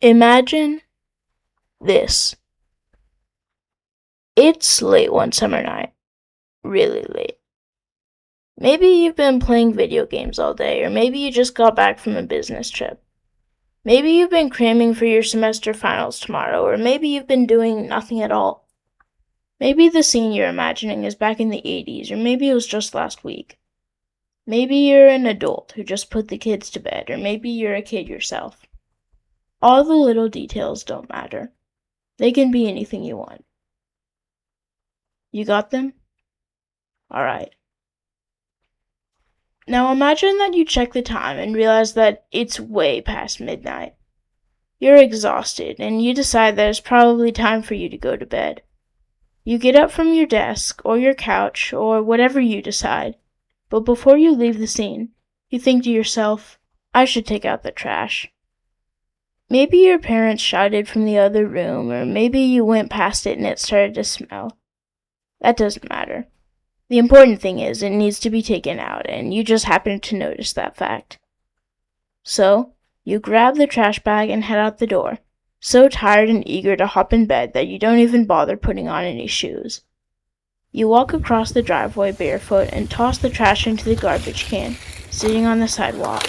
Imagine this. It's late one summer night. Really late. Maybe you've been playing video games all day, or maybe you just got back from a business trip. Maybe you've been cramming for your semester finals tomorrow, or maybe you've been doing nothing at all. Maybe the scene you're imagining is back in the 80s, or maybe it was just last week. Maybe you're an adult who just put the kids to bed, or maybe you're a kid yourself. All the little details don't matter. They can be anything you want. You got them? Alright. Now imagine that you check the time and realize that it's way past midnight. You're exhausted, and you decide that it's probably time for you to go to bed. You get up from your desk, or your couch, or whatever you decide, but before you leave the scene, you think to yourself, I should take out the trash. Maybe your parents shouted from the other room, or maybe you went past it and it started to smell. That doesn't matter. The important thing is it needs to be taken out, and you just happen to notice that fact. So, you grab the trash bag and head out the door, so tired and eager to hop in bed that you don't even bother putting on any shoes. You walk across the driveway barefoot and toss the trash into the garbage can, sitting on the sidewalk.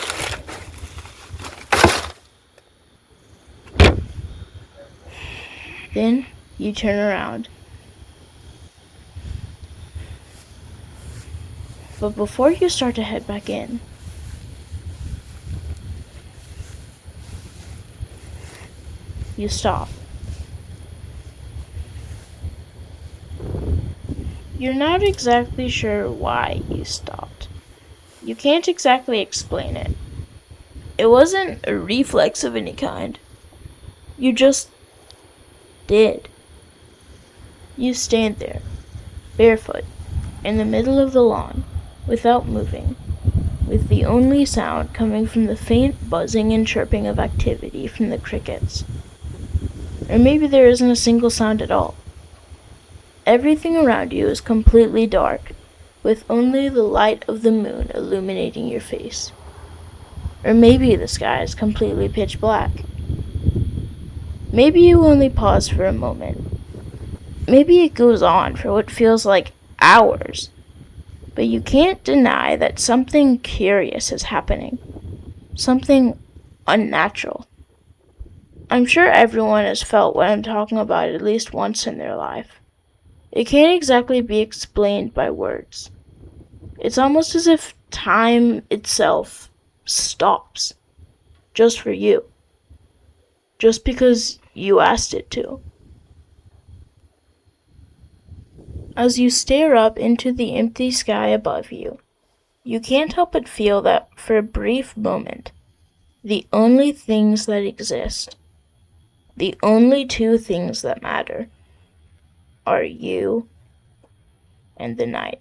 Then, you turn around. But before you start to head back in, you stop. You're not exactly sure why you stopped. You can't exactly explain it. It wasn't a reflex of any kind. You just did. You stand there, barefoot, in the middle of the lawn, without moving, with the only sound coming from the faint buzzing and chirping of activity from the crickets. Or maybe there isn't a single sound at all. Everything around you is completely dark, with only the light of the moon illuminating your face. Or maybe the sky is completely pitch black. Maybe you only pause for a moment. Maybe it goes on for what feels like hours. But you can't deny that something curious is happening. Something unnatural. I'm sure everyone has felt what I'm talking about at least once in their life. It can't exactly be explained by words. It's almost as if time itself stops. Just for you. Just because you asked it to. As you stare up into the empty sky above you, you can't help but feel that for a brief moment, the only things that exist, the only two things that matter, are you and the night.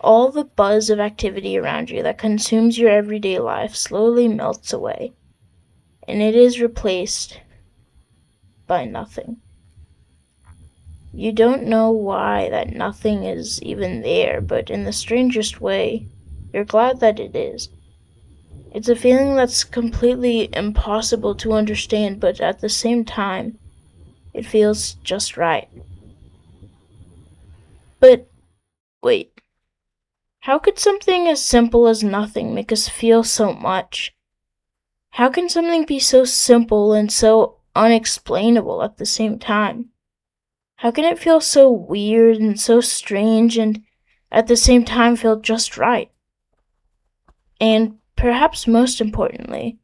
All the buzz of activity around you that consumes your everyday life slowly melts away, and it is replaced by nothing. You don't know why that nothing is even there, but in the strangest way, you're glad that it is. It's a feeling that's completely impossible to understand, but at the same time, it feels just right. But, wait. How could something as simple as nothing make us feel so much? How can something be so simple and so unexplainable at the same time? How can it feel so weird and so strange and at the same time feel just right? And perhaps most importantly,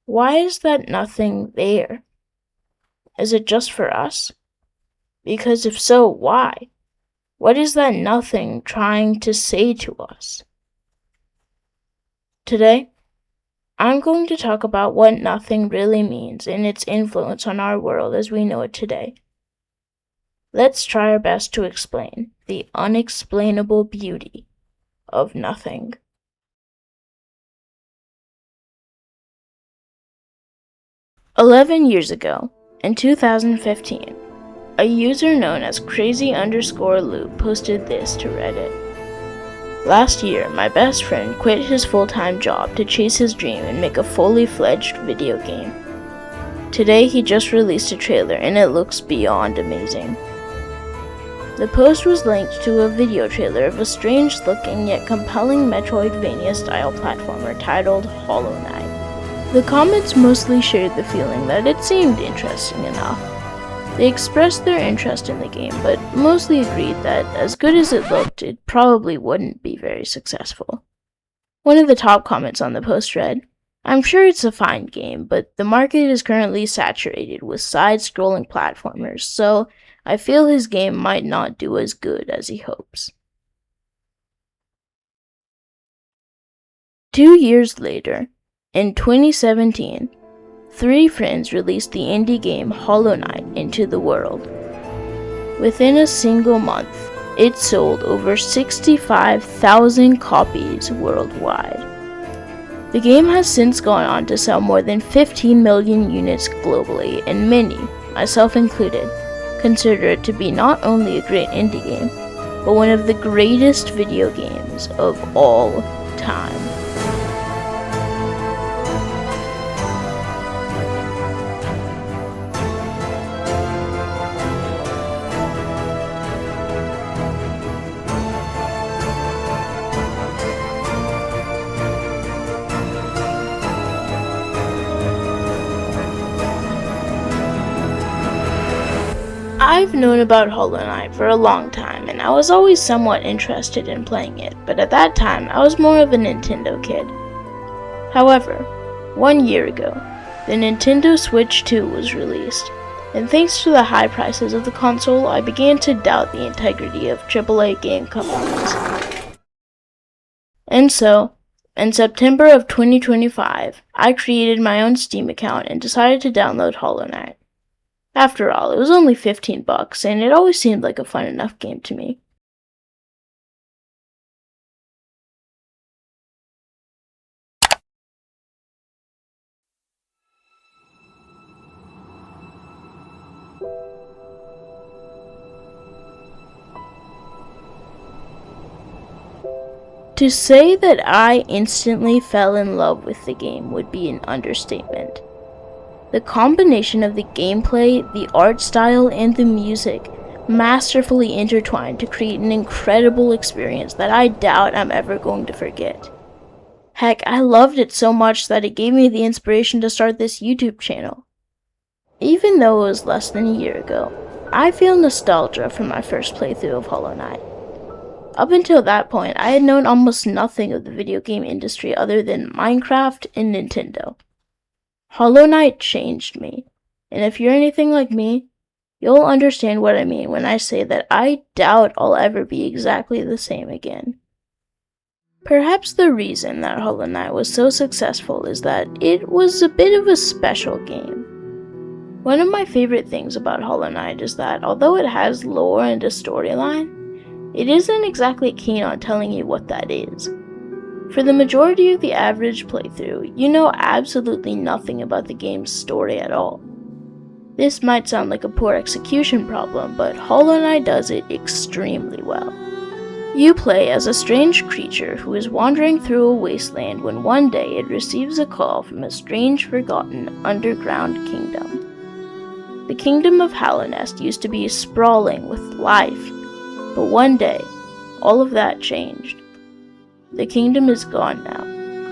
why is that nothing there? Is it just for us? Because if so, why? What is that nothing trying to say to us? Today, I'm going to talk about what nothing really means and its influence on our world as we know it today. Let's try our best to explain the unexplainable beauty of nothing. "11 years ago, in 2015, a user known as crazy_loop posted this to Reddit. Last year, my best friend quit his full-time job to chase his dream and make a fully fledged video game. Today he just released a trailer and it looks beyond amazing. The post was linked to a video trailer of a strange-looking yet compelling Metroidvania-style platformer titled Hollow Knight. The comments mostly shared the feeling that it seemed interesting enough. They expressed their interest in the game, but mostly agreed that as good as it looked, it probably wouldn't be very successful. One of the top comments on the post read, "I'm sure it's a fine game, but the market is currently saturated with side-scrolling platformers, so I feel his game might not do as good as he hopes." 2 years later, in 2017, 3 friends released the indie game Hollow Knight into the world. Within a single month, it sold over 65,000 copies worldwide. The game has since gone on to sell more than 15 million units globally, and many, myself included, consider it to be not only a great indie game, but one of the greatest video games of all time. I've known about Hollow Knight for a long time, and I was always somewhat interested in playing it, but at that time, I was more of a Nintendo kid. However, 1 year ago, the Nintendo Switch 2 was released, and thanks to the high prices of the console, I began to doubt the integrity of AAA game companies. And so, in September of 2025, I created my own Steam account and decided to download Hollow Knight. After all, it was only $15, and it always seemed like a fun enough game to me. To say that I instantly fell in love with the game would be an understatement. The combination of the gameplay, the art style, and the music masterfully intertwined to create an incredible experience that I doubt I'm ever going to forget. Heck, I loved it so much that it gave me the inspiration to start this YouTube channel. Even though it was less than a year ago, I feel nostalgia for my first playthrough of Hollow Knight. Up until that point, I had known almost nothing of the video game industry other than Minecraft and Nintendo. Hollow Knight changed me, and if you're anything like me, you'll understand what I mean when I say that I doubt I'll ever be exactly the same again. Perhaps the reason that Hollow Knight was so successful is that it was a bit of a special game. One of my favorite things about Hollow Knight is that although it has lore and a storyline, it isn't exactly keen on telling you what that is. For the majority of the average playthrough, you know absolutely nothing about the game's story at all. This might sound like a poor execution problem, but Hollow Knight does it extremely well. You play as a strange creature who is wandering through a wasteland when one day it receives a call from a strange forgotten underground kingdom. The kingdom of Hallownest used to be sprawling with life, but one day, all of that changed. The kingdom is gone now,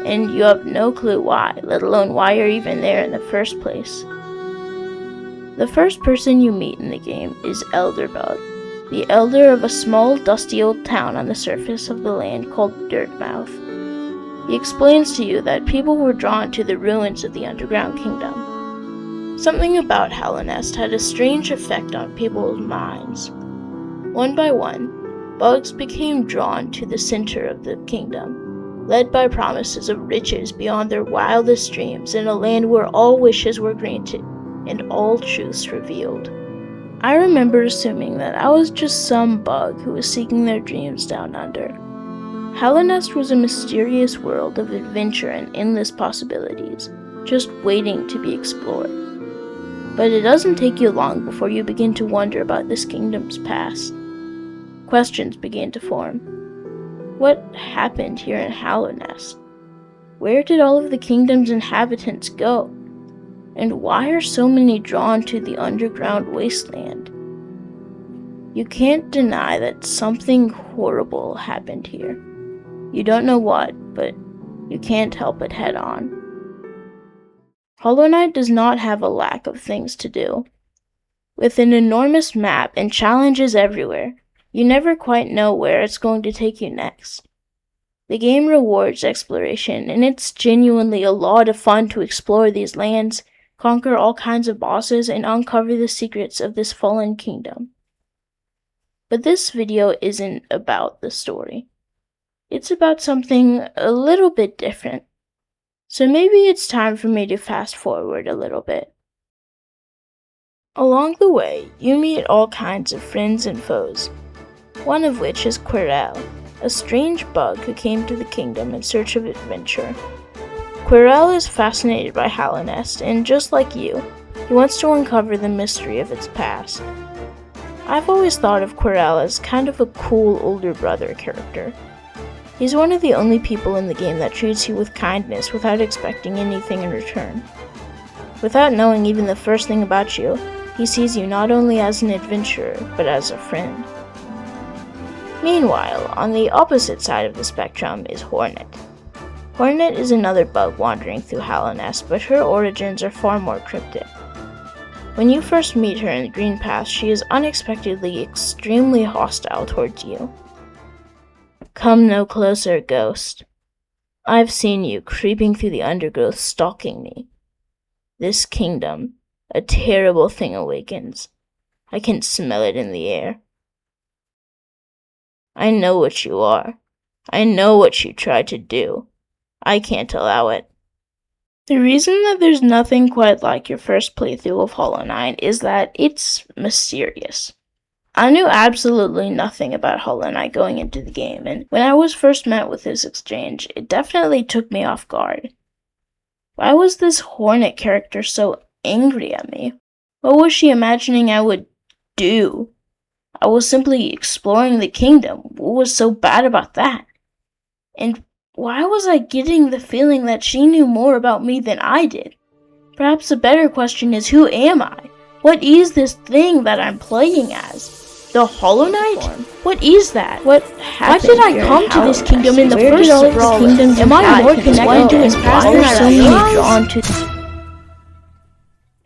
and you have no clue why, let alone why you're even there in the first place. The first person you meet in the game is Elderbug, the elder of a small, dusty old town on the surface of the land called Dirtmouth. He explains to you that people were drawn to the ruins of the underground kingdom. Something about Hallownest had a strange effect on people's minds. One by one, bugs became drawn to the center of the kingdom, led by promises of riches beyond their wildest dreams in a land where all wishes were granted and all truths revealed. I remember assuming that I was just some bug who was seeking their dreams down under. Hallownest was a mysterious world of adventure and endless possibilities, just waiting to be explored. But it doesn't take you long before you begin to wonder about this kingdom's past. Questions began to form. What happened here in Hallownest? Where did all of the kingdom's inhabitants go? And why are so many drawn to the underground wasteland? You can't deny that something horrible happened here. You don't know what, but you can't help it head on. Hollow Knight does not have a lack of things to do. With an enormous map and challenges everywhere, you never quite know where it's going to take you next. The game rewards exploration, and it's genuinely a lot of fun to explore these lands, conquer all kinds of bosses, and uncover the secrets of this fallen kingdom. But this video isn't about the story. It's about something a little bit different. So maybe it's time for me to fast forward a little bit. Along the way, you meet all kinds of friends and foes, one of which is Quirrell, a strange bug who came to the kingdom in search of adventure. Quirrell is fascinated by Hallownest, and just like you, he wants to uncover the mystery of its past. I've always thought of Quirrell as kind of a cool older brother character. He's one of the only people in the game that treats you with kindness without expecting anything in return. Without knowing even the first thing about you, he sees you not only as an adventurer, but as a friend. Meanwhile, on the opposite side of the spectrum is Hornet. Hornet is another bug wandering through Hallownest, but her origins are far more cryptic. When you first meet her in the Green Path, she is unexpectedly extremely hostile towards you. "Come no closer, ghost. I've seen you creeping through the undergrowth stalking me. This kingdom, a terrible thing awakens. I can smell it in the air. I know what you are. I know what you tried to do. I can't allow it." The reason that there's nothing quite like your first playthrough of Hollow Knight is that it's mysterious. I knew absolutely nothing about Hollow Knight going into the game, and when I was first met with this exchange, it definitely took me off guard. Why was this Hornet character so angry at me? What was she imagining I would do? I was simply exploring the kingdom. What was so bad about that? And why was I getting the feeling that she knew more about me than I did? Perhaps a better question is, who am I? What is this thing that I'm playing as? The Hollow Knight? What is that? What happened? Why did I come to this kingdom in the first place? Am I more connected to his past than I realized?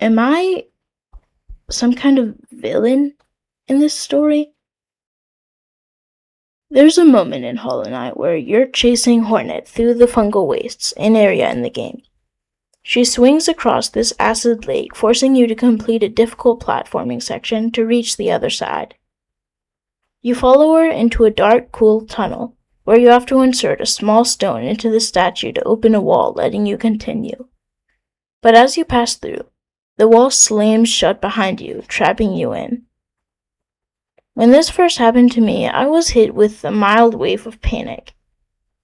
Am I some kind of villain in this story? There's a moment in Hollow Knight where you're chasing Hornet through the fungal wastes, an area in the game. She swings across this acid lake, forcing you to complete a difficult platforming section to reach the other side. You follow her into a dark, cool tunnel, where you have to insert a small stone into the statue to open a wall, letting you continue. But as you pass through, the wall slams shut behind you, trapping you in. When this first happened to me, I was hit with a mild wave of panic.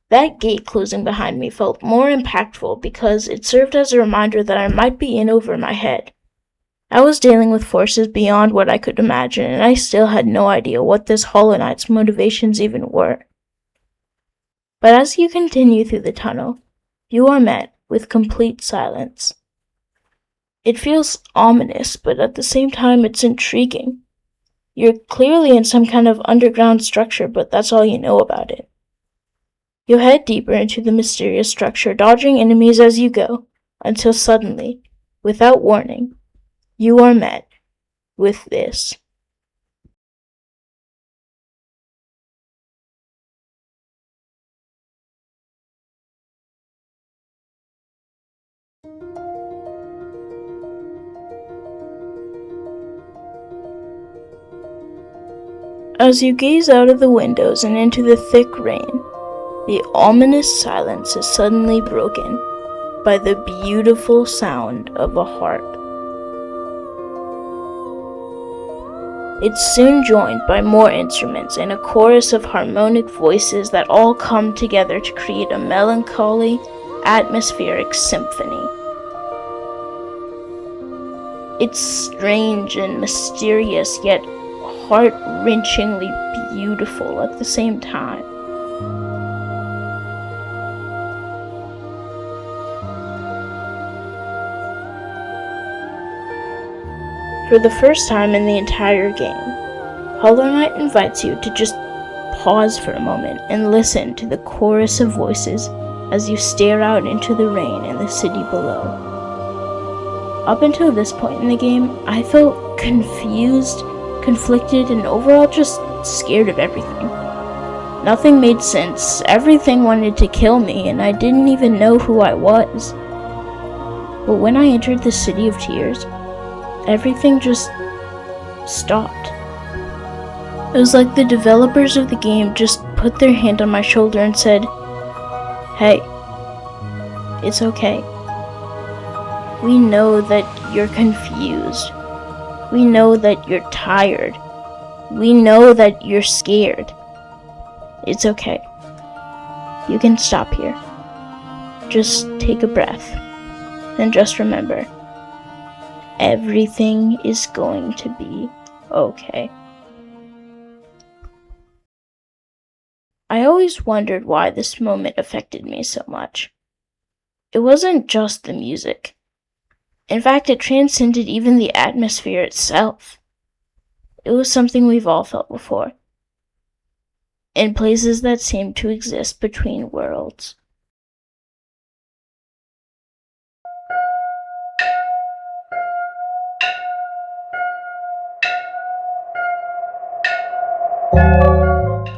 That gate closing behind me felt more impactful because it served as a reminder that I might be in over my head. I was dealing with forces beyond what I could imagine, and I still had no idea what this Hollow Knight's motivations even were. But as you continue through the tunnel, you are met with complete silence. It feels ominous, but at the same time it's intriguing. You're clearly in some kind of underground structure, but that's all you know about it. You head deeper into the mysterious structure, dodging enemies as you go, until suddenly, without warning, you are met with this. As you gaze out of the windows and into the thick rain, the ominous silence is suddenly broken by the beautiful sound of a harp. It's soon joined by more instruments and a chorus of harmonic voices that all come together to create a melancholy, atmospheric symphony. It's strange and mysterious, yet heart-wrenchingly beautiful at the same time. For the first time in the entire game, Hollow Knight invites you to just pause for a moment and listen to the chorus of voices as you stare out into the rain in the city below. Up until this point in the game, I felt confused, conflicted, and overall just scared of everything. Nothing made sense, everything wanted to kill me, and I didn't even know who I was. But when I entered the City of Tears, everything just stopped. It was like the developers of the game just put their hand on my shoulder and said, "Hey, it's okay. We know that you're confused. We know that you're tired. We know that you're scared. It's okay. You can stop here. Just take a breath. And just remember, everything is going to be okay." I always wondered why this moment affected me so much. It wasn't just the music. In fact, it transcended even the atmosphere itself. It was something we've all felt before, in places that seem to exist between worlds.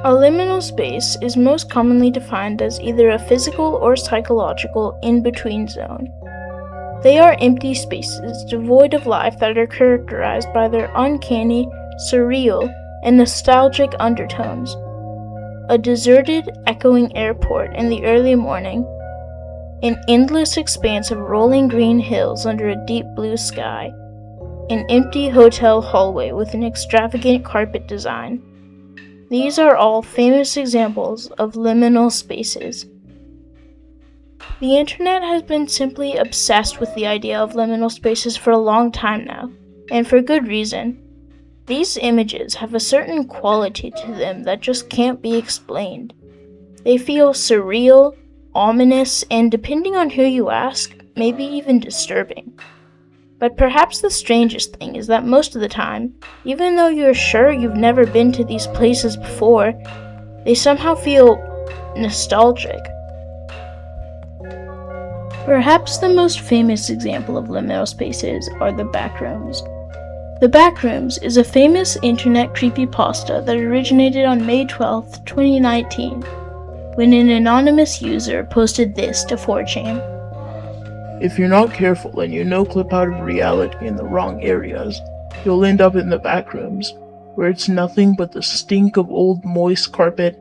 A liminal space is most commonly defined as either a physical or psychological in-between zone. They are empty spaces devoid of life that are characterized by their uncanny, surreal, and nostalgic undertones. A deserted, echoing airport in the early morning, an endless expanse of rolling green hills under a deep blue sky, an empty hotel hallway with an extravagant carpet design. These are all famous examples of liminal spaces. The internet has been simply obsessed with the idea of liminal spaces for a long time now, and for good reason. These images have a certain quality to them that just can't be explained. They feel surreal, ominous, and depending on who you ask, maybe even disturbing. But perhaps the strangest thing is that most of the time, even though you're sure you've never been to these places before, they somehow feel nostalgic. Perhaps the most famous example of liminal spaces are the backrooms. The Backrooms is a famous internet creepypasta that originated on May 12, 2019, when an anonymous user posted this to 4chan. If you're not careful and you no-clip out of reality in the wrong areas, you'll end up in the backrooms, where it's nothing but the stink of old moist carpet,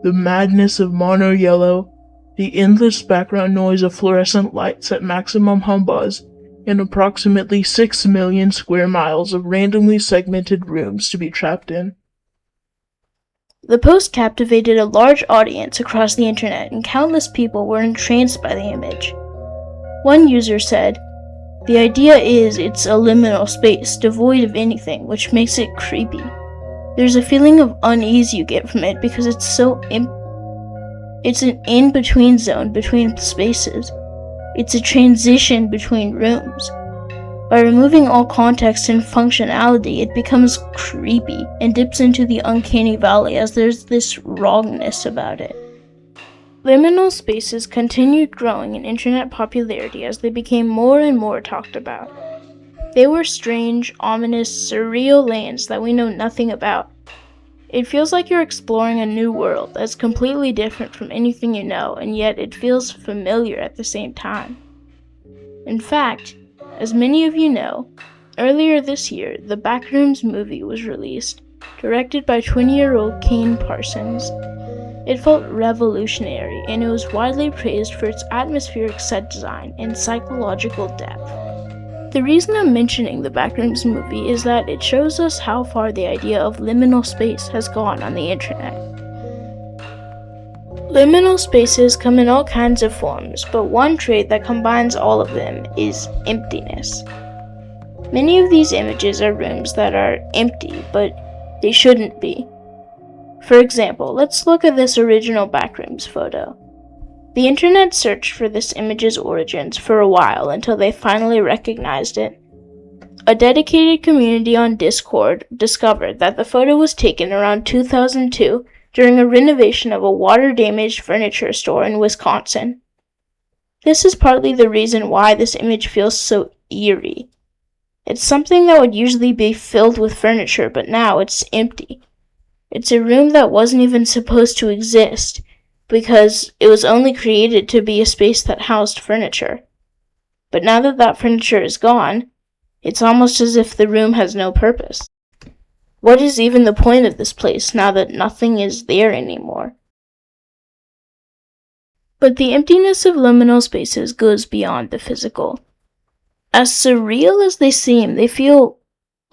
the madness of mono yellow, the endless background noise of fluorescent lights at maximum hum buzz, and approximately 6 million square miles of randomly segmented rooms to be trapped in. The post captivated a large audience across the internet, and countless people were entranced by the image. One user said, "The idea is it's a liminal space devoid of anything, which makes it creepy. There's a feeling of unease you get from it because it's so It's an in-between zone between spaces. It's a transition between rooms. By removing all context and functionality, it becomes creepy and dips into the uncanny valley as there's this wrongness about it." Liminal spaces continued growing in internet popularity as they became more and more talked about. They were strange, ominous, surreal lands that we know nothing about. It feels like you're exploring a new world that's completely different from anything you know, and yet it feels familiar at the same time. In fact, as many of you know, earlier this year, the Backrooms movie was released, directed by 20-year-old Kane Parsons. It felt revolutionary, and it was widely praised for its atmospheric set design and psychological depth. The reason I'm mentioning the Backrooms movie is that it shows us how far the idea of liminal space has gone on the internet. Liminal spaces come in all kinds of forms, but one trait that combines all of them is emptiness. Many of these images are rooms that are empty, but they shouldn't be. For example, let's look at this original Backrooms photo. The internet searched for this image's origins for a while until they finally recognized it. A dedicated community on Discord discovered that the photo was taken around 2002 during a renovation of a water-damaged furniture store in Wisconsin. This is partly the reason why this image feels so eerie. It's something that would usually be filled with furniture, but now it's empty. It's a room that wasn't even supposed to exist, because it was only created to be a space that housed furniture. But now that that furniture is gone, it's almost as if the room has no purpose. What is even the point of this place now that nothing is there anymore? But the emptiness of liminal spaces goes beyond the physical. As surreal as they seem, they feel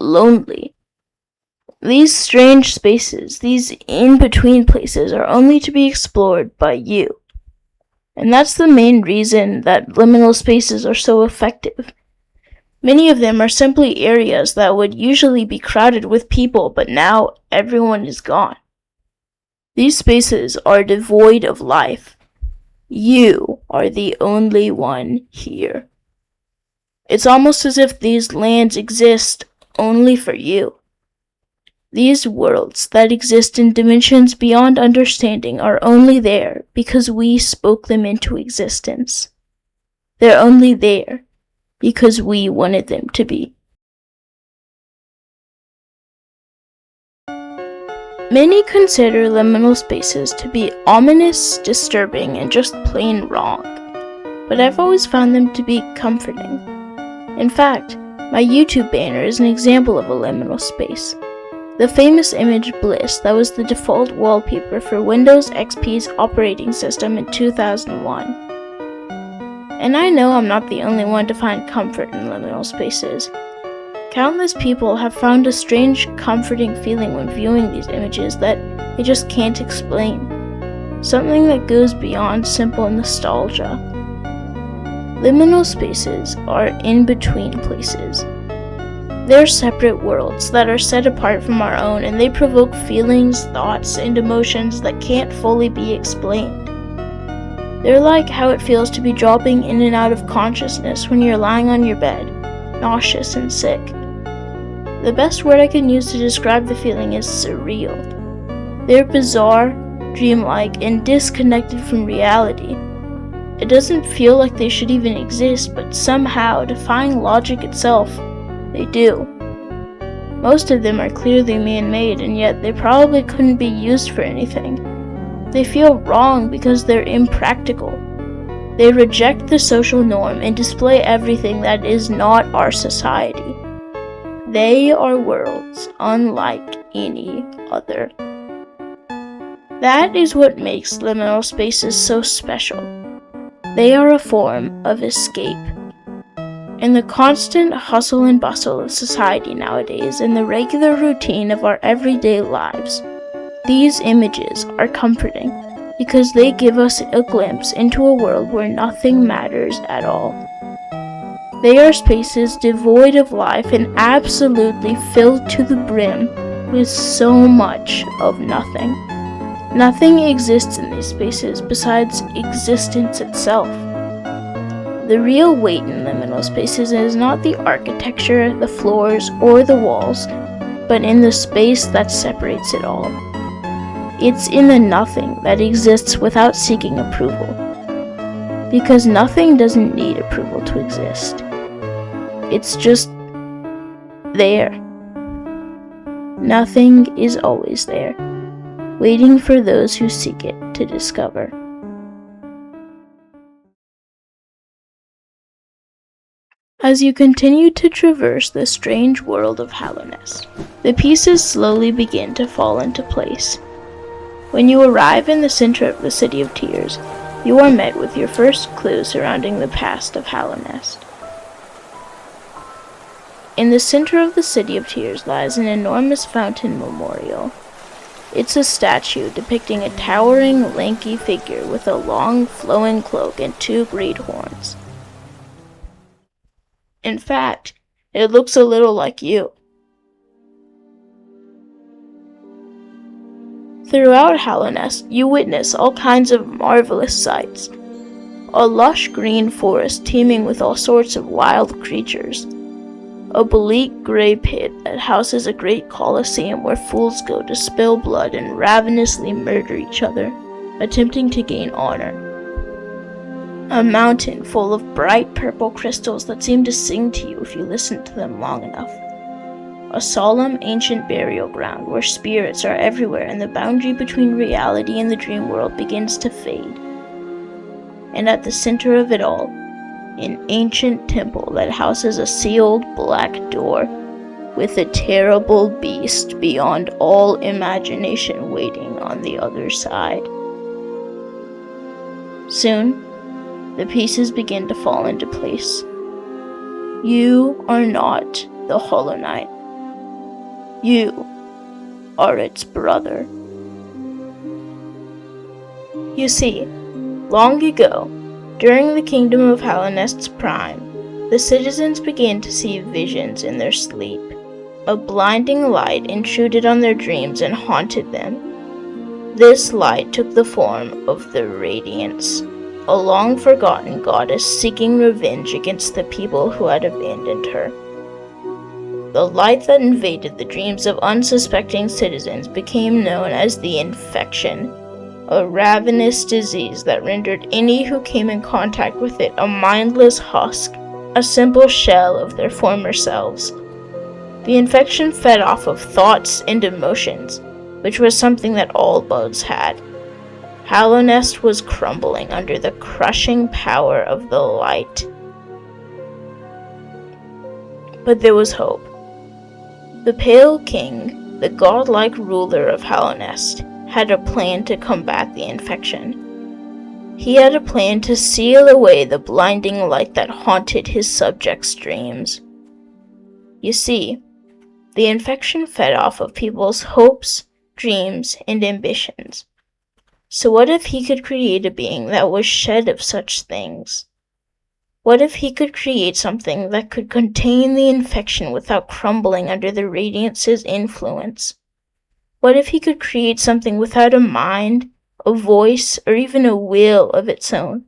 lonely. These strange spaces, these in-between places, are only to be explored by you. And that's the main reason that liminal spaces are so effective. Many of them are simply areas that would usually be crowded with people, but now everyone is gone. These spaces are devoid of life. You are the only one here. It's almost as if these lands exist only for you. These worlds that exist in dimensions beyond understanding are only there because we spoke them into existence. They're only there because we wanted them to be. Many consider liminal spaces to be ominous, disturbing, and just plain wrong, but I've always found them to be comforting. In fact, my YouTube banner is an example of a liminal space. The famous image Bliss that was the default wallpaper for Windows XP's operating system in 2001. And I know I'm not the only one to find comfort in liminal spaces. Countless people have found a strange, comforting feeling when viewing these images that they just can't explain. Something that goes beyond simple nostalgia. Liminal spaces are in-between places. They're separate worlds that are set apart from our own, and they provoke feelings, thoughts, and emotions that can't fully be explained. They're like how it feels to be dropping in and out of consciousness when you're lying on your bed, nauseous and sick. The best word I can use to describe the feeling is surreal. They're bizarre, dreamlike, and disconnected from reality. It doesn't feel like they should even exist, but somehow, defying logic itself, they do. Most of them are clearly man-made, and yet they probably couldn't be used for anything. They feel wrong because they're impractical. They reject the social norm and display everything that is not our society. They are worlds unlike any other. That is what makes liminal spaces so special. They are a form of escape. In the constant hustle and bustle of society nowadays, in the regular routine of our everyday lives, these images are comforting because they give us a glimpse into a world where nothing matters at all. They are spaces devoid of life and absolutely filled to the brim with so much of nothing. Nothing exists in these spaces besides existence itself. The real weight in liminal spaces is not the architecture, the floors, or the walls, but in the space that separates it all. It's in the nothing that exists without seeking approval. Because nothing doesn't need approval to exist. It's just there. Nothing is always there, waiting for those who seek it to discover. As you continue to traverse the strange world of Hallownest, the pieces slowly begin to fall into place. When you arrive in the center of the City of Tears, you are met with your first clue surrounding the past of Hallownest. In the center of the City of Tears lies an enormous fountain memorial. It's a statue depicting a towering, lanky figure with a long, flowing cloak and two great horns. In fact, it looks a little like you. Throughout Hallownest, you witness all kinds of marvelous sights. A lush green forest teeming with all sorts of wild creatures. a bleak gray pit that houses a great coliseum where fools go to spill blood and ravenously murder each other, attempting to gain honor. A mountain full of bright purple crystals that seem to sing to you if you listen to them long enough. A solemn ancient burial ground where spirits are everywhere and the boundary between reality and the dream world begins to fade. And at the center of it all, an ancient temple that houses a sealed black door with a terrible beast beyond all imagination waiting on the other side. Soon, the pieces begin to fall into place. You are not the Hollow Knight. You are its brother. You see, long ago, during the kingdom of Halonest's prime, the citizens began to see visions in their sleep. A blinding light intruded on their dreams and haunted them. This light took the form of the Radiance, a long-forgotten goddess seeking revenge against the people who had abandoned her. The light that invaded the dreams of unsuspecting citizens became known as the Infection, a ravenous disease that rendered any who came in contact with it a mindless husk, a simple shell of their former selves. The infection fed off of thoughts and emotions, which was something that all bugs had. Halonest was crumbling under the crushing power of the light. But there was hope. The Pale King, the godlike ruler of Halonest, had a plan to combat the infection. He had a plan to seal away the blinding light that haunted his subjects' dreams. You see, the infection fed off of people's hopes, dreams, and ambitions. So what if he could create a being that was shed of such things? What if he could create something that could contain the infection without crumbling under the Radiance's influence? What if he could create something without a mind, a voice, or even a will of its own?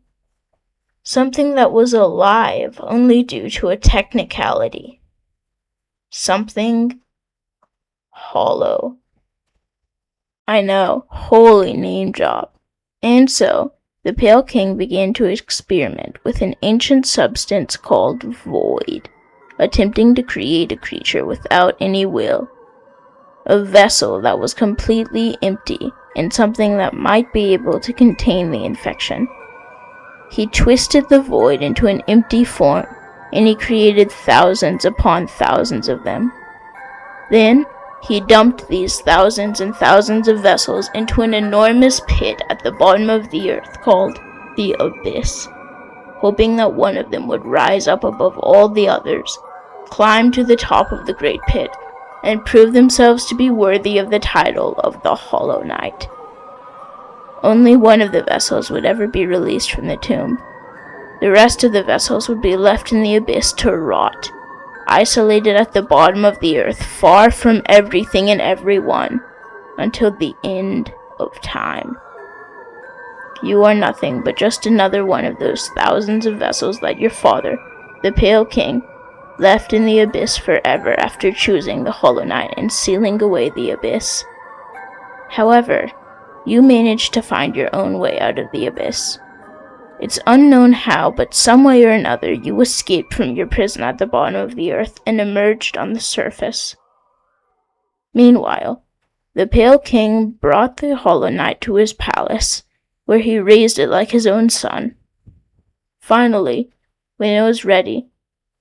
Something that was alive only due to a technicality. Something hollow. I know, holy name drop. And so, the Pale King began to experiment with an ancient substance called Void, attempting to create a creature without any will. A vessel that was completely empty and something that might be able to contain the infection. He twisted the Void into an empty form, and he created thousands upon thousands of them. Then, he dumped these thousands and thousands of vessels into an enormous pit at the bottom of the earth called the Abyss, hoping that one of them would rise up above all the others, climb to the top of the great pit, and prove themselves to be worthy of the title of the Hollow Knight. Only one of the vessels would ever be released from the tomb. The rest of the vessels would be left in the abyss to rot, isolated at the bottom of the earth, far from everything and everyone, until the end of time. You are nothing but just another one of those thousands of vessels that your father, the Pale King, left in the abyss forever after choosing the Hollow Knight and sealing away the abyss. However, you managed to find your own way out of the abyss. It's unknown how, but some way or another you escaped from your prison at the bottom of the earth and emerged on the surface. Meanwhile, the Pale King brought the Hollow Knight to his palace, where he raised it like his own son. Finally, when it was ready,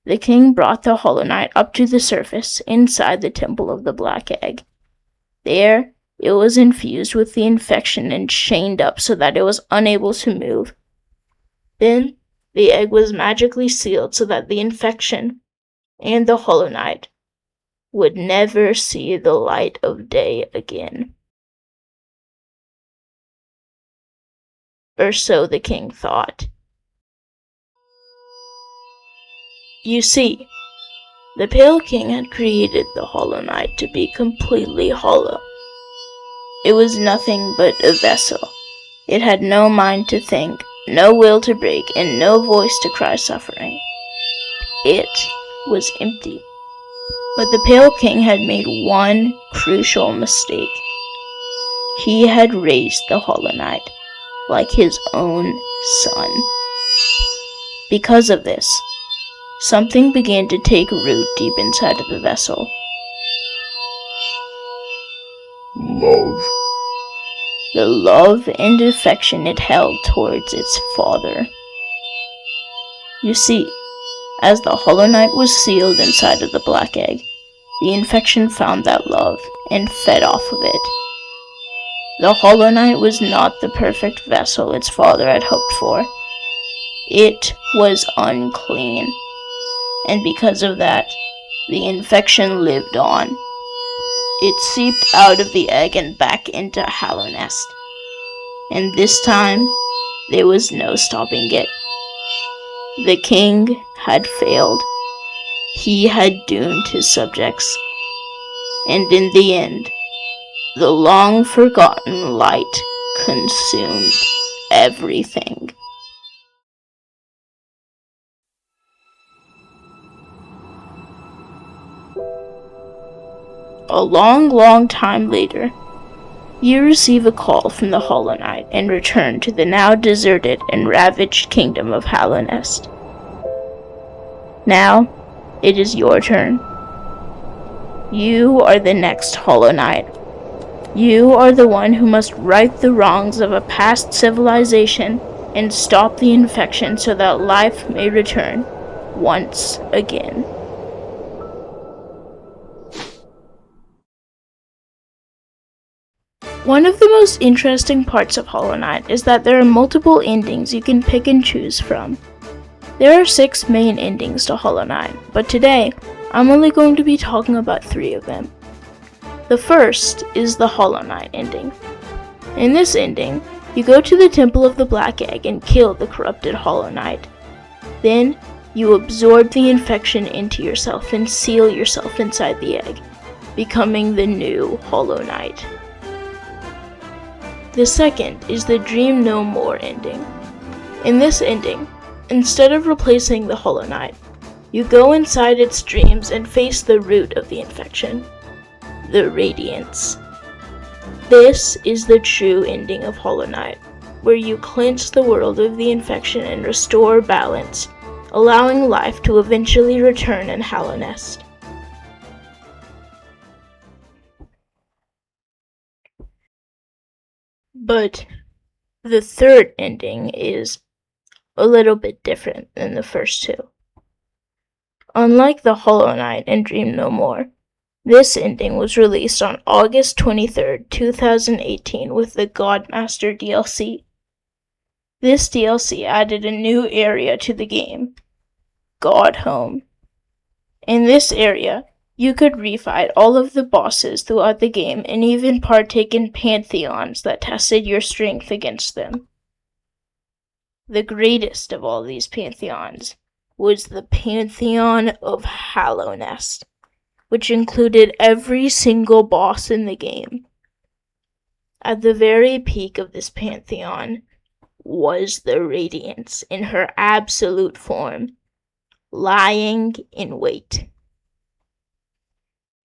the king brought the Hollow Knight up to the surface inside the Temple of the Black Egg. There, it was infused with the infection and chained up so that it was unable to move. Then, the egg was magically sealed so that the infection and the Hollow Knight would never see the light of day again. Or so the king thought. You see, the Pale King had created the Hollow Knight to be completely hollow. It was nothing but a vessel. It had no mind to think, no will to break, and no voice to cry suffering. It was empty. But the Pale King had made one crucial mistake. He had raised the Hollow Knight like his own son. Because of this, something began to take root deep inside of the vessel. Love. The love and affection it held towards its father. You see, as the Hollow Knight was sealed inside of the black egg, the infection found that love and fed off of it. The Hollow Knight was not the perfect vessel its father had hoped for. It was unclean, and because of that, the infection lived on. It seeped out of the egg and back into Hallownest, and this time, there was no stopping it. The king had failed. He had doomed his subjects, and in the end, the long-forgotten light consumed everything. A long time later, you receive a call from the Hollow Knight and return to the now deserted and ravaged kingdom of Hallownest. Now, it is your turn. You are the next Hollow Knight. You are the one who must right the wrongs of a past civilization and stop the infection so that life may return once again. One of the most interesting parts of Hollow Knight is that there are multiple endings you can pick and choose from. There are 6 main endings to Hollow Knight, but today I'm only going to be talking about 3 of them. The first is the Hollow Knight ending. In this ending, you go to the Temple of the Black Egg and kill the corrupted Hollow Knight. Then, you absorb the infection into yourself and seal yourself inside the egg, becoming the new Hollow Knight. The second is the Dream No More ending. In this ending, instead of replacing the Hollow Knight, you go inside its dreams and face the root of the infection, the Radiance. This is the true ending of Hollow Knight, where you cleanse the world of the infection and restore balance, allowing life to eventually return in Hallownest. But the third ending is a little bit different than the first 2. Unlike the Hollow Knight and Dream No More, this ending was released on August 23rd, 2018 with the Godmaster DLC. This DLC added a new area to the game, God Home. In this area, you could refight all of the bosses throughout the game and even partake in pantheons that tested your strength against them. The greatest of all these pantheons was the Pantheon of Hallownest, which included every single boss in the game. At the very peak of this pantheon was the Radiance in her absolute form, lying in wait.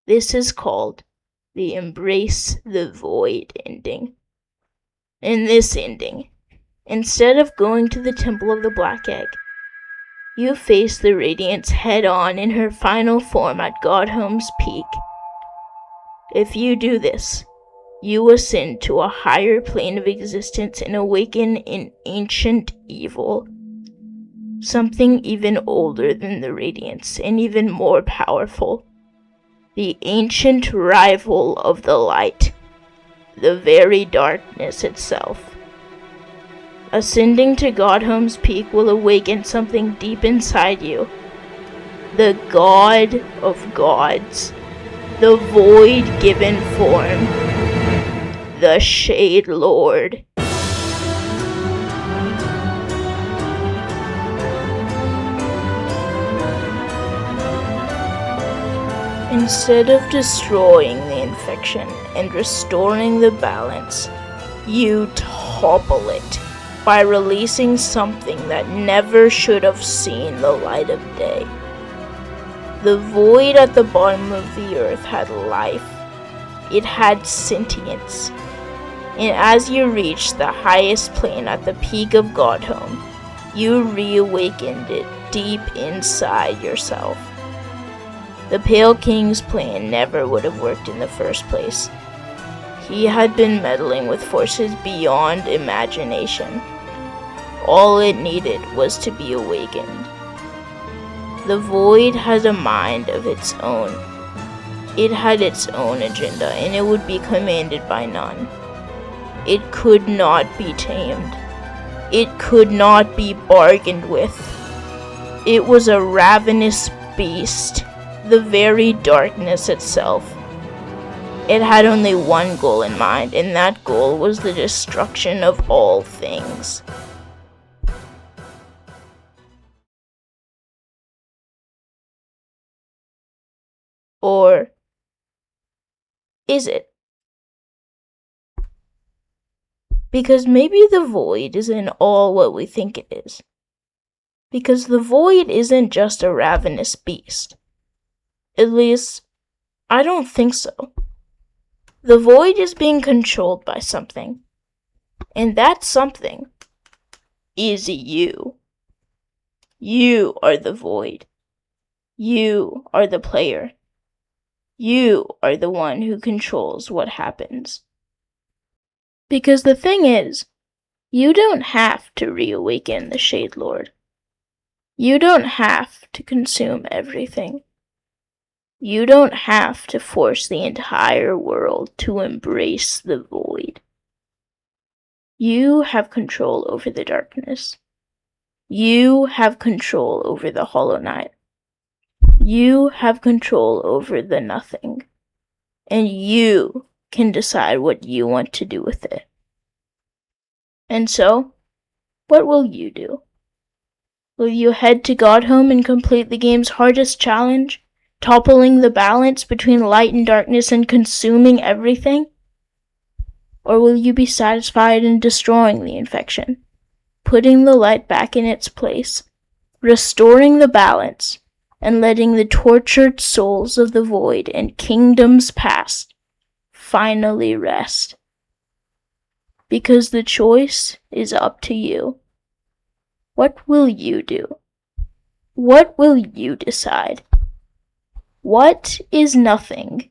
This is called the Embrace the Void ending. In this ending, instead of going to the Temple of the Black Egg, you face the Radiance head-on in her final form at Godhome's peak. If you do this, you ascend to a higher plane of existence and awaken an ancient evil. Something even older than the Radiance and even more powerful. The ancient rival of the light. The very darkness itself. Ascending to Godhome's peak will awaken something deep inside you. The God of Gods. The void-given form. The Shade Lord. Instead of destroying the infection and restoring the balance, you topple it by releasing something that never should have seen the light of day. The void at the bottom of the earth had life. It had sentience. And as you reached the highest plane at the peak of Godhome, you reawakened it deep inside yourself. The Pale King's plan never would have worked in the first place. He had been meddling with forces beyond imagination. All it needed was to be awakened. The void has a mind of its own. It had its own agenda, and it would be commanded by none. It could not be tamed. It could not be bargained with. It was a ravenous beast, the very darkness itself. It had only one goal in mind, and that goal was the destruction of all things. Or is it? Because maybe the void isn't all what we think it is. Because the void isn't just a ravenous beast. At least, I don't think so. The void is being controlled by something. And that something is you. You are the void. You are the player. You are the one who controls what happens. Because the thing is, you don't have to reawaken the Shade Lord. You don't have to consume everything. You don't have to force the entire world to embrace the void. You have control over the darkness. You have control over the Hollow Knight. You have control over the nothing. And you can decide what you want to do with it. And so, what will you do? Will you head to Godhome and complete the game's hardest challenge, toppling the balance between light and darkness and consuming everything? Or will you be satisfied in destroying the infection, putting the light back in its place, restoring the balance, and letting the tortured souls of the void and kingdoms past finally rest? Because the choice is up to you. What will you do? What will you decide? What is nothing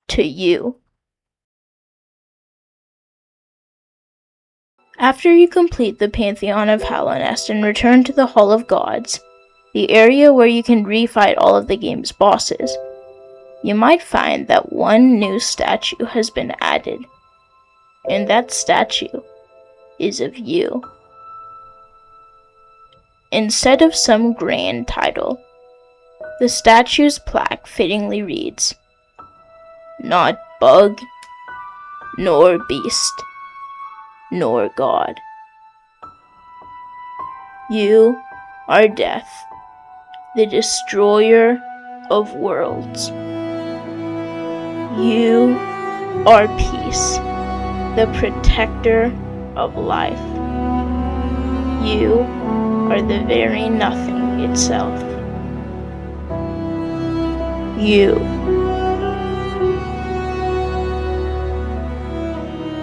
to you? After you complete the Pantheon of Hallownest and return to the Hall of Gods, the area where you can refight all of the game's bosses, you might find that one new statue has been added. And that statue is of you. Instead of some grand title, the statue's plaque fittingly reads, "Not bug, nor beast, nor god. You are death, the destroyer of worlds. You are peace, the protector of life. You are the very nothing itself. You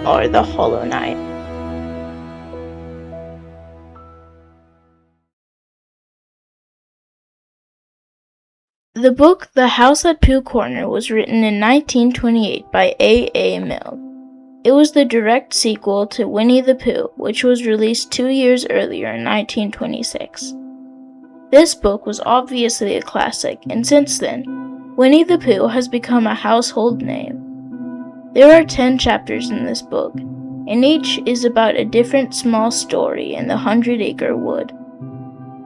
are the Hollow Knight." The book The House at Pooh Corner was written in 1928 by A. Milne. It was the direct sequel to Winnie the Pooh, which was released 2 years earlier in 1926. This book was obviously a classic, and since then, Winnie the Pooh has become a household name. There are 10 chapters in this book, and each is about a different small story in the 100-acre wood.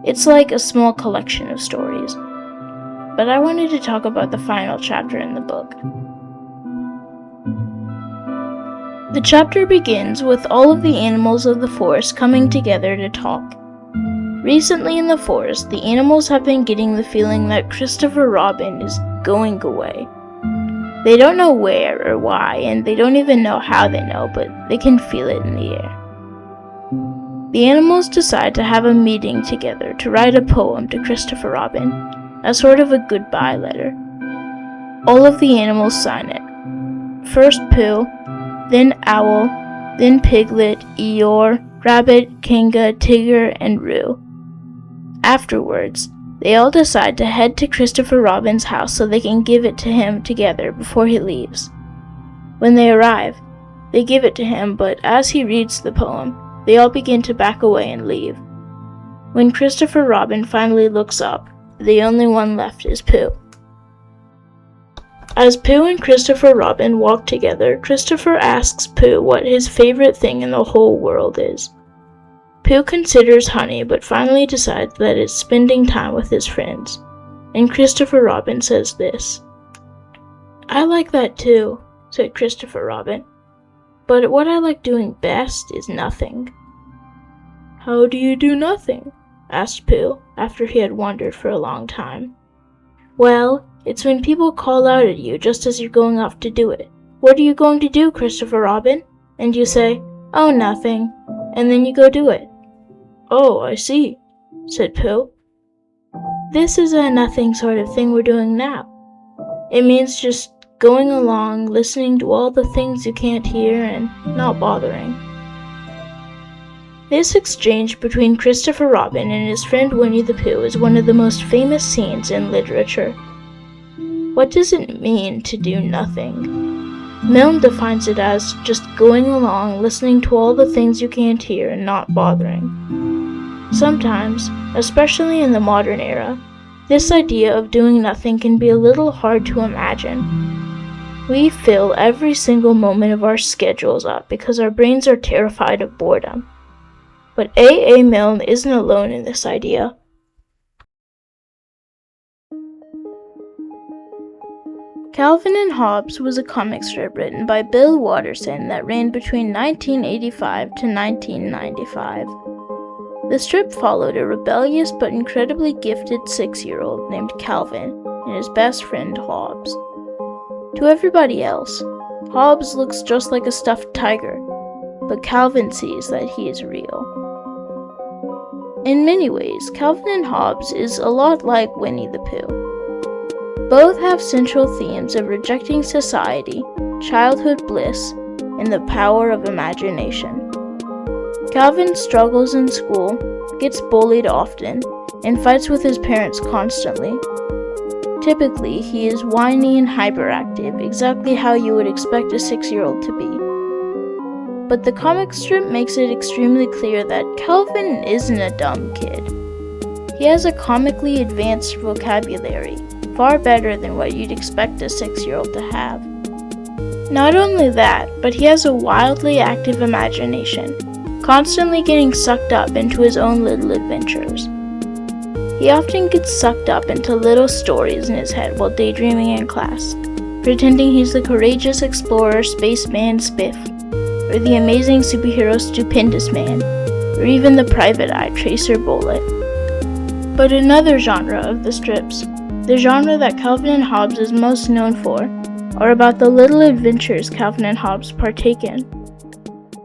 It's like a small collection of stories. But I wanted to talk about the final chapter in the book. The chapter begins with all of the animals of the forest coming together to talk. Recently in the forest, the animals have been getting the feeling that Christopher Robin is going away. They don't know where or why, and they don't even know how they know, but they can feel it in the air. The animals decide to have a meeting together to write a poem to Christopher Robin. as sort of a goodbye letter. All of the animals sign it. First Pooh, then Owl, then Piglet, Eeyore, Rabbit, Kanga, Tigger, and Roo. Afterwards, they all decide to head to Christopher Robin's house so they can give it to him together before he leaves. When they arrive, they give it to him, but as he reads the poem, they all begin to back away and leave. When Christopher Robin finally looks up, the only one left is Pooh. As Pooh and Christopher Robin walk together, Christopher asks Pooh what his favorite thing in the whole world is. Pooh considers honey, but finally decides that it's spending time with his friends, and Christopher Robin says this. "I like that too," said Christopher Robin, "but what I like doing best is nothing." "How do you do nothing?" asked Pooh, after he had wondered for a long time. "Well, it's when people call out at you just as you're going off to do it. 'What are you going to do, Christopher Robin?' And you say, 'Oh, nothing,' and then you go do it." "Oh, I see," said Pooh. "This is a nothing sort of thing we're doing now. It means just going along, listening to all the things you can't hear, and not bothering." This exchange between Christopher Robin and his friend Winnie the Pooh is one of the most famous scenes in literature. What does it mean to do nothing? Milne defines it as just going along, listening to all the things you can't hear, and not bothering. Sometimes, especially in the modern era, this idea of doing nothing can be a little hard to imagine. We fill every single moment of our schedules up because our brains are terrified of boredom. But A. Milne isn't alone in this idea. Calvin and Hobbes was a comic strip written by Bill Watterson that ran between 1985 to 1995. The strip followed a rebellious but incredibly gifted 6-year-old named Calvin and his best friend Hobbes. To everybody else, Hobbes looks just like a stuffed tiger, but Calvin sees that he is real. In many ways, Calvin and Hobbes is a lot like Winnie the Pooh. Both have central themes of rejecting society, childhood bliss, and the power of imagination. Calvin struggles in school, gets bullied often, and fights with his parents constantly. Typically, he is whiny and hyperactive, exactly how you would expect a 6-year-old to be. But the comic strip makes it extremely clear that Calvin isn't a dumb kid. He has a comically advanced vocabulary, far better than what you'd expect a 6-year-old to have. Not only that, but he has a wildly active imagination, constantly getting sucked up into his own little adventures. He often gets sucked up into little stories in his head while daydreaming in class, pretending he's the courageous explorer Spaceman Spiff, or the amazing superhero Stupendous Man, or even the private eye Tracer Bullet. But another genre of the strips, the genre that Calvin and Hobbes is most known for, are about the little adventures Calvin and Hobbes partake in.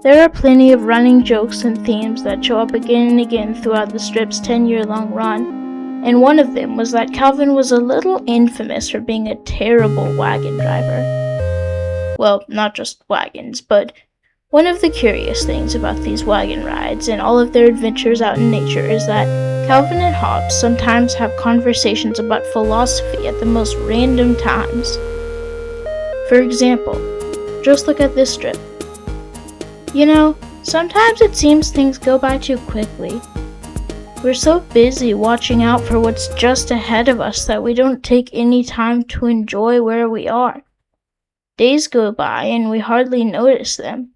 There are plenty of running jokes and themes that show up again and again throughout the strip's 10-year-long run, and one of them was that Calvin was a little infamous for being a terrible wagon driver. Well, not just wagons, but one of the curious things about these wagon rides and all of their adventures out in nature is that Calvin and Hobbes sometimes have conversations about philosophy at the most random times. For example, just look at this strip. You know, sometimes it seems things go by too quickly. We're so busy watching out for what's just ahead of us that we don't take any time to enjoy where we are. Days go by and we hardly notice them.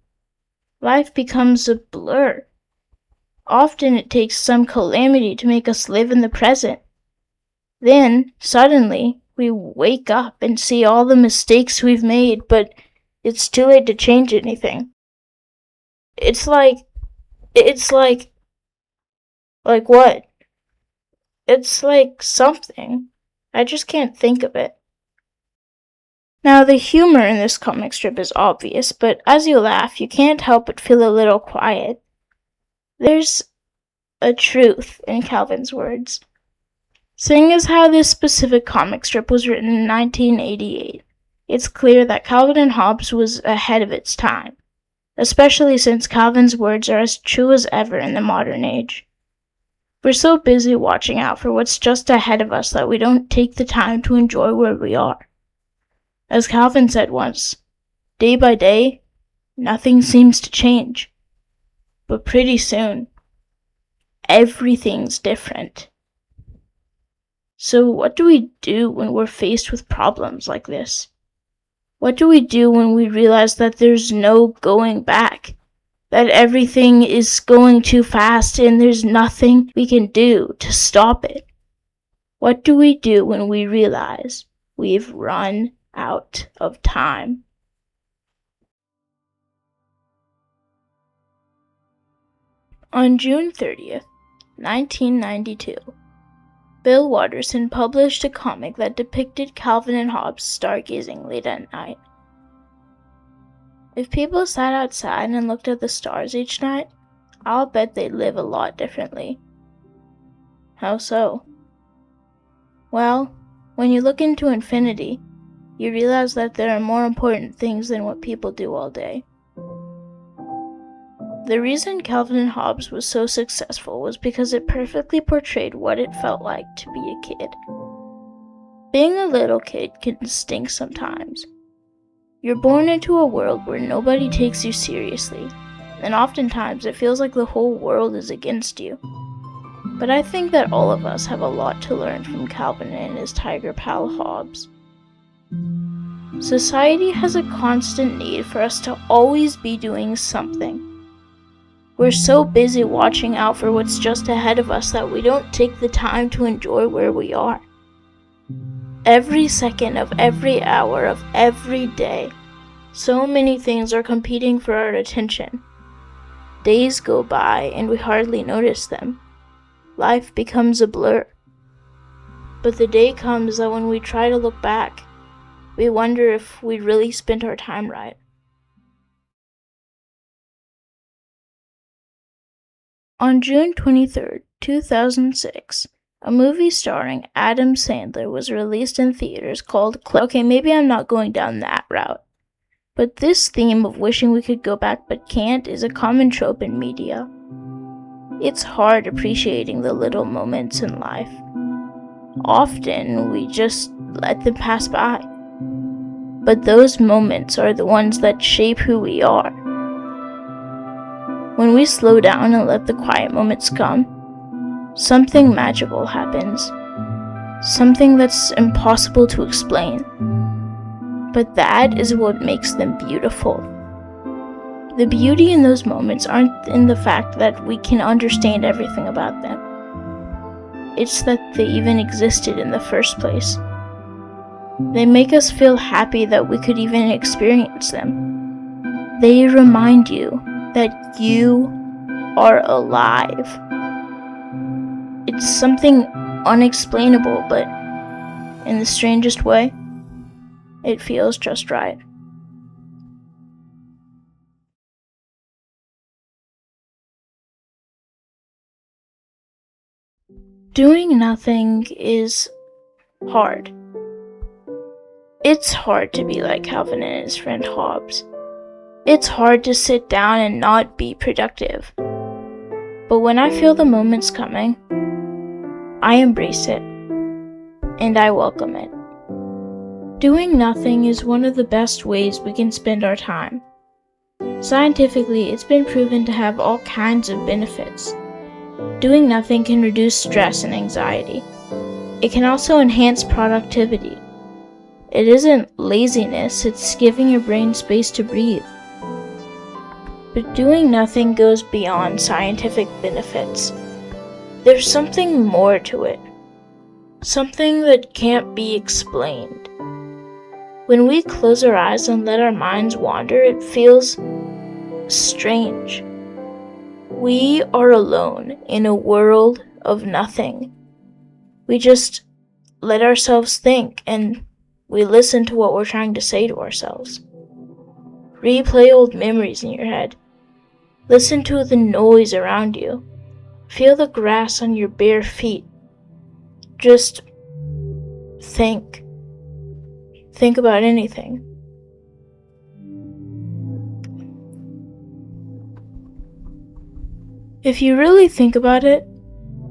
Life becomes a blur. Often it takes some calamity to make us live in the present. Then, suddenly, we wake up and see all the mistakes we've made, but it's too late to change anything. It's like what? It's like something. I just can't think of it. Now, the humor in this comic strip is obvious, but as you laugh, you can't help but feel a little quiet. There's a truth in Calvin's words. Seeing as how this specific comic strip was written in 1988, it's clear that Calvin and Hobbes was ahead of its time, especially since Calvin's words are as true as ever in the modern age. We're so busy watching out for what's just ahead of us that we don't take the time to enjoy where we are. As Calvin said once, day by day, nothing seems to change. But pretty soon, everything's different. So what do we do when we're faced with problems like this? What do we do when we realize that there's no going back? That everything is going too fast and there's nothing we can do to stop it? What do we do when we realize we've run out of time? On June 30th, 1992, Bill Watterson published a comic that depicted Calvin and Hobbes stargazing late at night. If people sat outside and looked at the stars each night, I'll bet they'd live a lot differently. How so? Well, when you look into infinity, you realize that there are more important things than what people do all day. The reason Calvin and Hobbes was so successful was because it perfectly portrayed what it felt like to be a kid. Being a little kid can stink sometimes. You're born into a world where nobody takes you seriously, and oftentimes it feels like the whole world is against you. But I think that all of us have a lot to learn from Calvin and his tiger pal Hobbes. Society has a constant need for us to always be doing something. We're so busy watching out for what's just ahead of us that we don't take the time to enjoy where we are. Every second of every hour of every day, so many things are competing for our attention. Days go by and we hardly notice them. Life becomes a blur. But the day comes that when we try to look back, we wonder if we really spent our time right. On June 23, 2006, a movie starring Adam Sandler was released in theaters called Click. Okay, maybe I'm not going down that route, but this theme of wishing we could go back but can't is a common trope in media. It's hard appreciating the little moments in life. Often, we just let them pass by. But those moments are the ones that shape who we are. When we slow down and let the quiet moments come, something magical happens. Something that's impossible to explain. But that is what makes them beautiful. The beauty in those moments aren't in the fact that we can understand everything about them. It's that they even existed in the first place. They make us feel happy that we could even experience them. They remind you that you are alive. It's something unexplainable, but in the strangest way, it feels just right. Doing nothing is hard. It's hard to be like Calvin and his friend Hobbes. It's hard to sit down and not be productive. But when I feel the moments coming, I embrace it, and I welcome it. Doing nothing is one of the best ways we can spend our time. Scientifically, it's been proven to have all kinds of benefits. Doing nothing can reduce stress and anxiety. It can also enhance productivity. It isn't laziness, it's giving your brain space to breathe. But doing nothing goes beyond scientific benefits. There's something more to it. Something that can't be explained. When we close our eyes and let our minds wander, it feels strange. We are alone in a world of nothing. We just let ourselves think, and we listen to what we're trying to say to ourselves. Replay old memories in your head. Listen to the noise around you. Feel the grass on your bare feet. Just think. Think about anything. If you really think about it,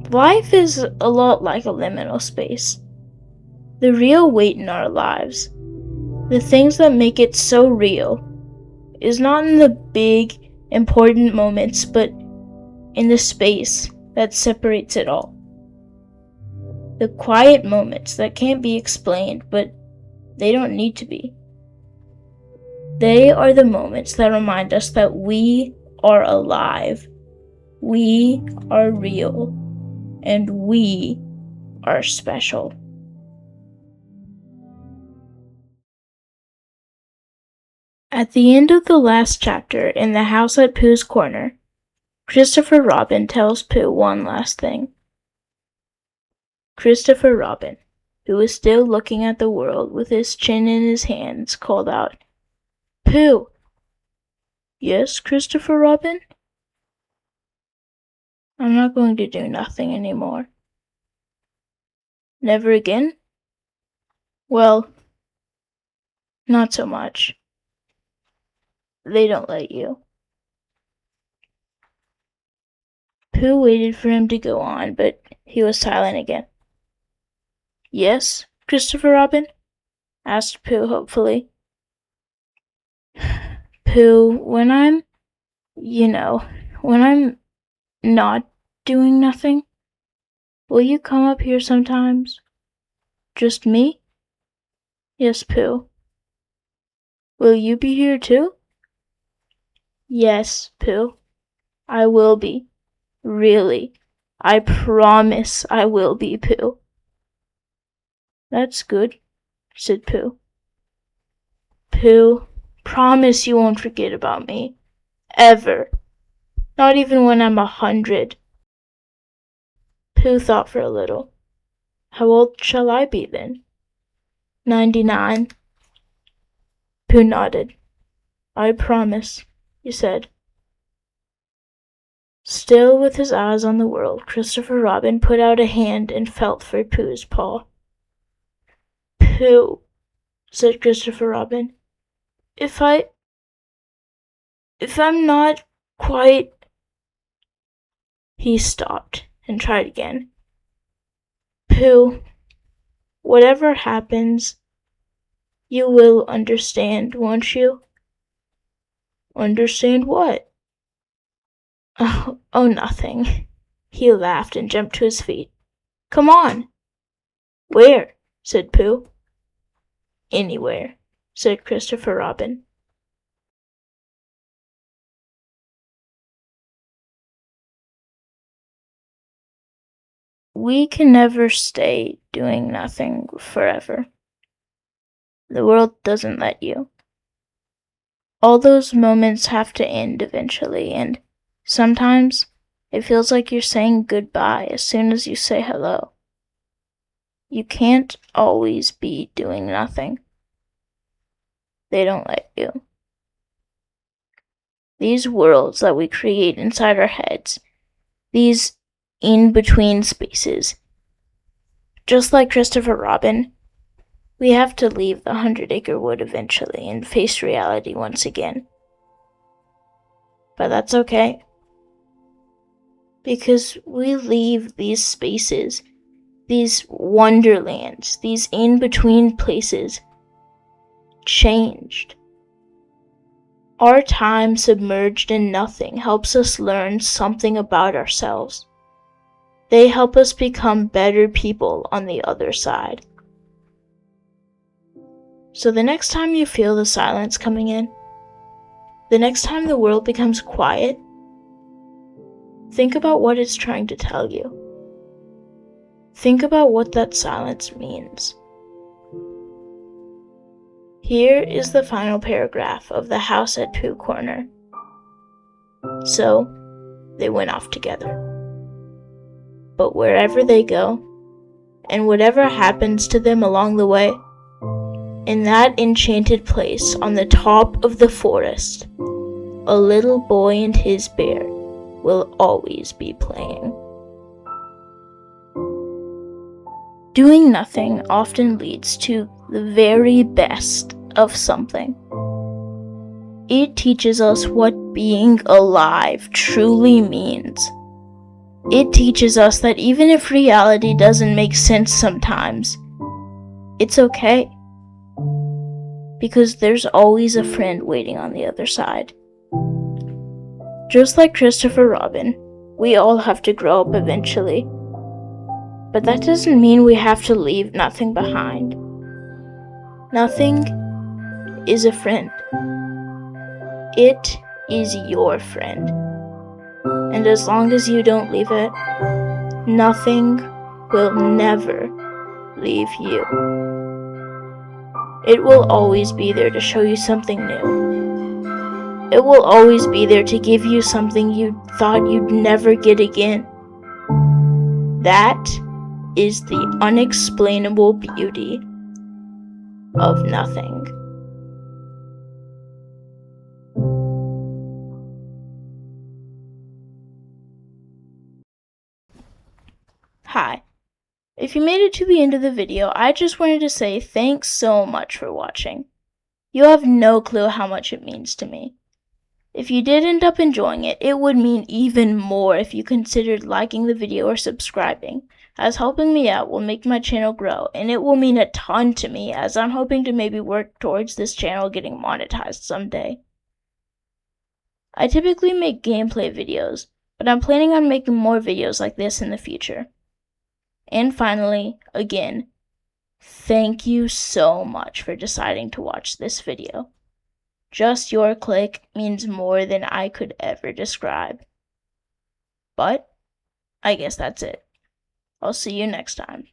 life is a lot like a liminal space. The real weight in our lives, the things that make it so real, is not in the big, important moments, but in the space that separates it all. The quiet moments that can't be explained, but they don't need to be. They are the moments that remind us that we are alive, we are real, and we are special. At the end of the last chapter in The House at Pooh's Corner, Christopher Robin tells Pooh one last thing. Christopher Robin, who was still looking at the world with his chin in his hands, called out, "Pooh!" "Yes, Christopher Robin?" "I'm not going to do nothing anymore." "Never again?" "Well, not so much. They don't let you." Pooh waited for him to go on, but he was silent again. "Yes, Christopher Robin?" asked Pooh hopefully. "Pooh, when I'm not doing nothing, will you come up here sometimes? Just me?" "Yes, Pooh." "Will you be here too?" "Yes, Pooh, I will be. Really. I promise I will be, Pooh." "That's good," said Pooh. "Pooh, promise you won't forget about me. Ever. Not even when I'm 100. Pooh thought for a little. "How old shall I be then?" 99. Pooh nodded. "I promise," he said. Still with his eyes on the world, Christopher Robin put out a hand and felt for Pooh's paw. "Pooh," said Christopher Robin, If I'm not quite..." He stopped and tried again. "Pooh, whatever happens, you will understand, won't you?" "Understand what?" Oh, nothing." He laughed and jumped to his feet. "Come on." "Where?" said Pooh. "Anywhere," said Christopher Robin. We can never stay doing nothing forever. The world doesn't let you. All those moments have to end eventually, and sometimes it feels like you're saying goodbye as soon as you say hello. You can't always be doing nothing. They don't let you. These worlds that we create inside our heads, these in-between spaces, just like Christopher Robin, we have to leave the 100-acre wood eventually and face reality once again. But that's okay. Because we leave these spaces, these wonderlands, these in-between places, changed. Our time submerged in nothing helps us learn something about ourselves. They help us become better people on the other side. So the next time you feel the silence coming in, the next time the world becomes quiet, think about what it's trying to tell you. Think about what that silence means. Here is the final paragraph of The House at Pooh Corner. So, they went off together. But wherever they go, and whatever happens to them along the way, in that enchanted place on the top of the forest, a little boy and his bear will always be playing. Doing nothing often leads to the very best of something. It teaches us what being alive truly means. It teaches us that even if reality doesn't make sense sometimes, it's okay. Because there's always a friend waiting on the other side. Just like Christopher Robin, we all have to grow up eventually. But that doesn't mean we have to leave nothing behind. Nothing is a friend. It is your friend. And as long as you don't leave it, nothing will never leave you. It will always be there to show you something new. It will always be there to give you something you thought you'd never get again. That is the unexplainable beauty of nothing. Hi. If you made it to the end of the video, I just wanted to say thanks so much for watching. You have no clue how much it means to me. If you did end up enjoying it, it would mean even more if you considered liking the video or subscribing, as helping me out will make my channel grow, and it will mean a ton to me as I'm hoping to maybe work towards this channel getting monetized someday. I typically make gameplay videos, but I'm planning on making more videos like this in the future. And finally, again, thank you so much for deciding to watch this video. Just your click means more than I could ever describe. But I guess that's it. I'll see you next time.